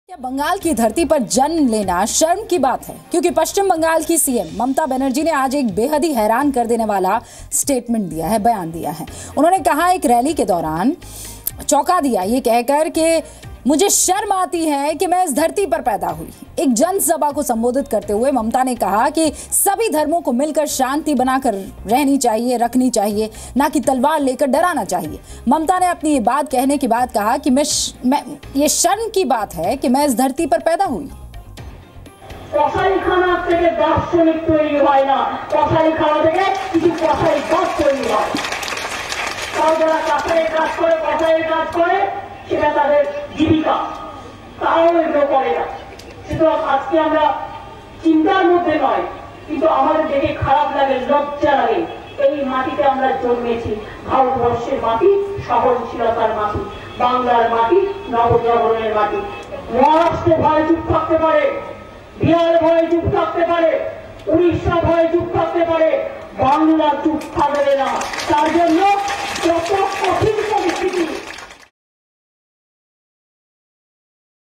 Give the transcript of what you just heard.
क्या बंगाल की धरती पर जन्म लेना शर्म की बात है? क्योंकि पश्चिम बंगाल की सीएम ममता बनर्जी ने आज एक बेहद ही हैरान कर देने वाला स्टेटमेंट दिया है, बयान दिया है। उन्होंने कहा, एक रैली के दौरान चौंका दिया ये कहकर कि मुझे शर्म आती है कि मैं इस धरती पर पैदा हुई। एक जनसभा को संबोधित करते हुए ममता ने कहा कि सभी धर्मों को मिलकर शांति बनाकर रहनी चाहिए, रखनी चाहिए, ना कि तलवार लेकर डराना चाहिए। ममता ने अपनी ये बात कहने के बाद कहा कि मैं ये शर्म की बात है कि मैं इस धरती पर पैदा हुई। কসাইখানা থেকে দার্শনিক তৈরি হয় না, কসাইখানা থেকে কিছু কসাই গাছ তৈরি হয়। তাও যারা কসাইয়ের কাজ করে, কসাইয়ের কাজ করে, সেটা তাদের জীবিকা, তাও এগুলো করে না। সুতরাং আজকে আমরা চিন্তার মধ্যে নয়, কিন্তু আমাদের দেখে খারাপ লাগে, লজ্জা লাগে। এই মাটিতে আমরা জন্মেছি, ভারতবর্ষের মাটি, সহনশীলতার মাটি, বাংলার মাটি, নবজাগরণের মাটি। মহারাষ্ট্রে ভয়ে চুপ থাকতে পারে, বিহার ভয়ে চুপ থাকতে পারে, উড়িষ্যা ভয়ে চুপ থাকতে পারে, বাংলা চুপ থাকবে না। তার জন্য যত কঠিন